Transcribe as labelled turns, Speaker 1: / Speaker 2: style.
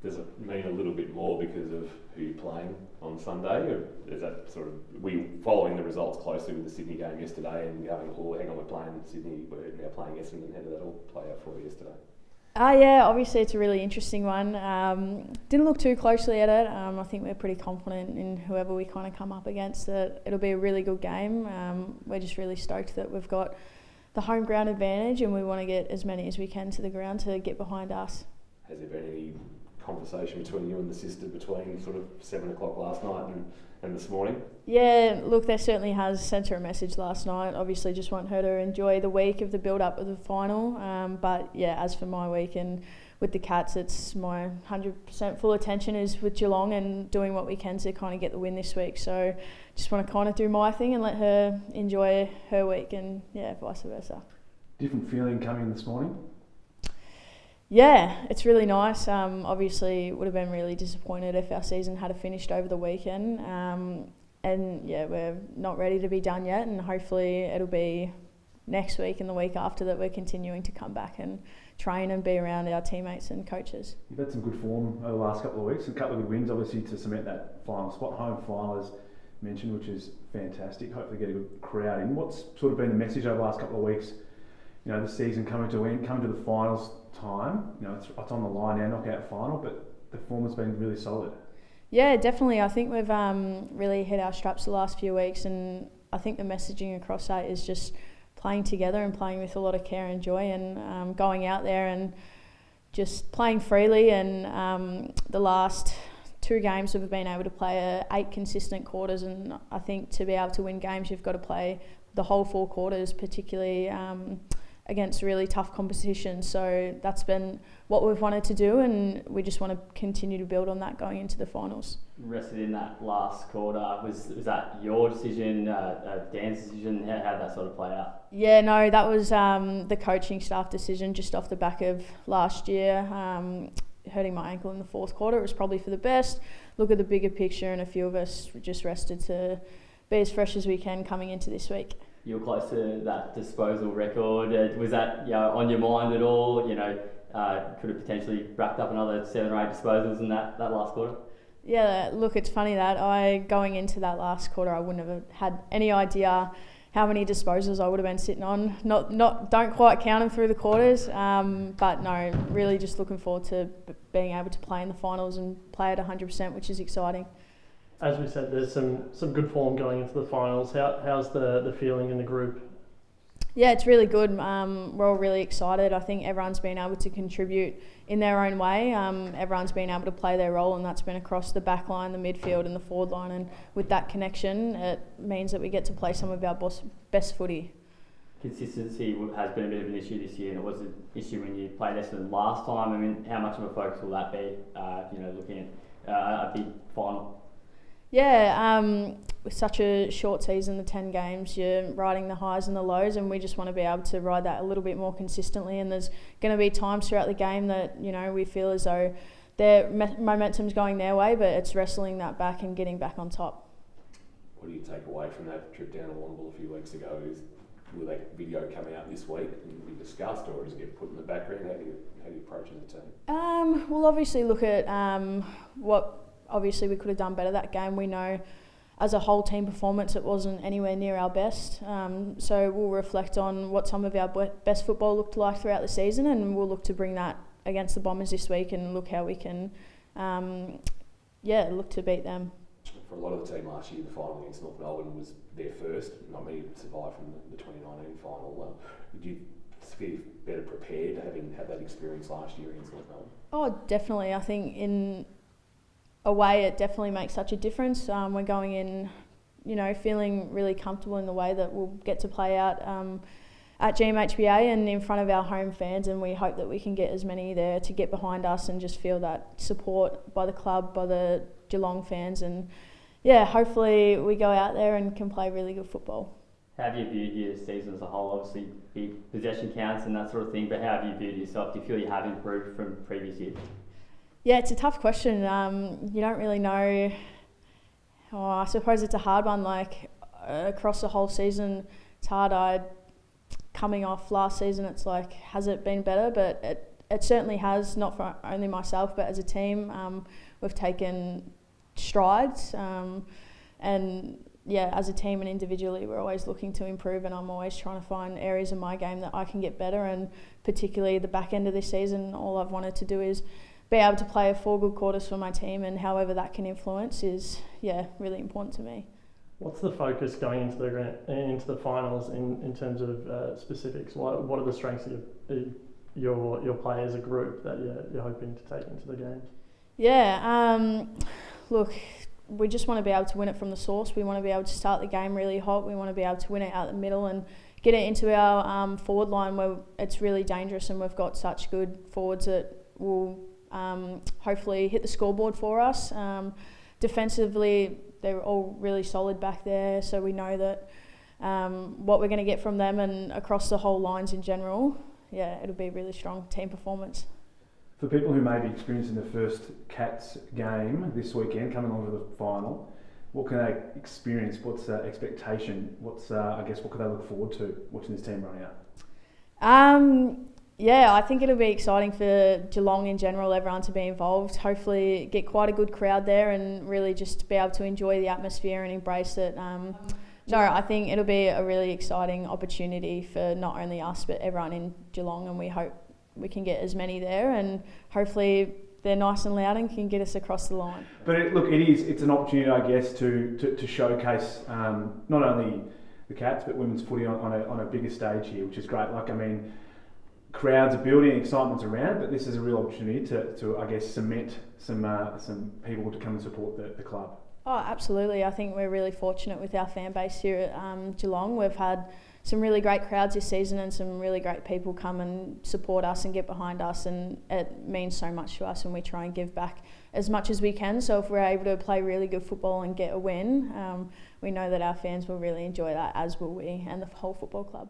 Speaker 1: does it mean a little bit more because of who you're playing on Sunday, or is that sort of, were you following the results closely with the Sydney game yesterday and going, oh, hang on, we're playing Sydney, we're now playing Essendon, how did that all play out for you yesterday?
Speaker 2: Yeah, obviously it's a really interesting one. Didn't look too closely at it. I think we're pretty confident in whoever we kind of come up against that it'll be a really good game. We're just really stoked that we've got the home ground advantage and we want to get as many as we can to the ground to get behind us.
Speaker 1: Has there been any conversation between you and the sister between sort of 7 o'clock last night and this morning?
Speaker 2: Yeah, look, there certainly has sent her a message last night. Obviously just want her to enjoy the week of the build-up of the final. But yeah, as for my week and with the Cats, it's my 100% full attention is with Geelong and doing what we can to kind of get the win this week. So just want to kind of do my thing and let her enjoy her week and yeah, vice versa.
Speaker 3: Different feeling coming this morning?
Speaker 2: Yeah, it's really nice. Obviously, would have been really disappointed if our season had finished over the weekend. And yeah, we're not ready to be done yet, and hopefully it'll be next week and the week after that we're continuing to come back and train and be around our teammates and coaches.
Speaker 3: You've had some good form over the last couple of weeks, a couple of good wins obviously to cement that final spot. Home final as mentioned, which is fantastic. Hopefully get a good crowd in. What's sort of been the message over the last couple of weeks? You know, the season coming to end, coming to the finals time, you know, it's on the line now, knockout final, but the form has been really solid.
Speaker 2: Yeah, definitely. I think we've really hit our straps the last few weeks, and I think the messaging across that is just playing together and playing with a lot of care and joy and going out there and just playing freely. And the last 2 games we've been able to play 8 consistent quarters, and I think to be able to win games you've got to play the whole 4 quarters, particularly against really tough competition. So that's been what we've wanted to do, and we just want to continue to build on that going into the finals.
Speaker 4: Rested in that last quarter, was that your decision, Dan's decision? How did that sort of play out?
Speaker 2: Yeah, no, that was the coaching staff decision just off the back of last year. Hurting my ankle in the 4th quarter, it was probably for the best. Look at the bigger picture, and a few of us just rested to be as fresh as we can coming into this week.
Speaker 4: You were close to that disposal record. Was that on your mind at all? Could have potentially racked up another 7 or 8 disposals in that last quarter?
Speaker 2: Yeah, look, it's funny that going into that last quarter, I wouldn't have had any idea how many disposals I would have been sitting on. Don't quite count them through the quarters, but no, really just looking forward to being able to play in the finals and play at 100%, which is exciting.
Speaker 5: As we said, there's some good form going into the finals. How's the feeling in the group?
Speaker 2: Yeah, it's really good. We're all really excited. I think everyone's been able to contribute in their own way. Everyone's been able to play their role, and that's been across the back line, the midfield and the forward line. And with that connection, it means that we get to play some of our best footy.
Speaker 4: Consistency has been a bit of an issue this year, and it was an issue when you played Essendon last time. I mean, how much of a focus will that be, looking at a big final?
Speaker 2: Yeah, with such a short season, the 10 games, you're riding the highs and the lows, and we just want to be able to ride that a little bit more consistently. And there's going to be times throughout the game that, we feel as though their momentum's going their way, but it's wrestling that back and getting back on top.
Speaker 1: What do you take away from that trip down to Warrnambool a few weeks ago? Will that video come out this week and be discussed, or does it get put in the background? How do you approach it as a team?
Speaker 2: We'll obviously look at what obviously we could have done better that game. We know as a whole team performance it wasn't anywhere near our best. So we'll reflect on what some of our best football looked like throughout the season, and we'll look to bring that against the Bombers this week and look how we can look to beat them.
Speaker 1: For a lot of the team last year, the final against North Melbourne was their first. Not many survived from the 2019 final. Did you feel better prepared having had that experience last year against North Melbourne? Oh,
Speaker 2: definitely. I think in a way it definitely makes such a difference. We're going in, feeling really comfortable in the way that we'll get to play out at GMHBA and in front of our home fans, and we hope that we can get as many there to get behind us and just feel that support by the club, by the Geelong fans, and hopefully we go out there and can play really good football.
Speaker 4: How have you viewed your season as a whole? Obviously, big possession counts and that sort of thing, but how have you viewed yourself? Do you feel you have improved from previous years?
Speaker 2: Yeah, it's a tough question. You don't really know. I suppose it's a hard one. Across the whole season, it's hard. Coming off last season, it's like, has it been better? But it certainly has, not for only myself, but as a team, we've taken strides. And yeah, as a team and individually, we're always looking to improve, and I'm always trying to find areas of my game that I can get better. And particularly the back end of this season, all I've wanted to do is be able to play 4 good quarters for my team, and however that can influence is really important to me.
Speaker 5: What's the focus going into the finals in terms of specifics? What are the strengths of your play as a group that you're hoping to take into the games?
Speaker 2: Look, we just want to be able to win it from the source. We want to be able to start the game really hot. We want to be able to win it out the middle and get it into our forward line where it's really dangerous, and we've got such good forwards that will hopefully hit the scoreboard for us. Defensively, they're all really solid back there, so we know that what we're going to get from them and across the whole lines in general, it'll be a really strong team performance.
Speaker 3: For people who may be experiencing the first Cats game this weekend, coming on to the final, what can they experience? What's the expectation? What can they look forward to watching this team run out?
Speaker 2: I think it'll be exciting for Geelong in general, everyone to be involved. Hopefully get quite a good crowd there and really just be able to enjoy the atmosphere and embrace it. I think it'll be a really exciting opportunity for not only us but everyone in Geelong, and we hope we can get as many there, and hopefully they're nice and loud and can get us across the line.
Speaker 3: But it's an opportunity, I guess, to showcase not only the Cats but women's footy on a bigger stage here, which is great. Crowds are building, excitement's around, but this is a real opportunity to I guess, cement some people to come and support the club.
Speaker 2: Oh, absolutely. I think we're really fortunate with our fan base here at Geelong. We've had some really great crowds this season and some really great people come and support us and get behind us, and it means so much to us, and we try and give back as much as we can. So if we're able to play really good football and get a win, we know that our fans will really enjoy that, as will we and the whole football club.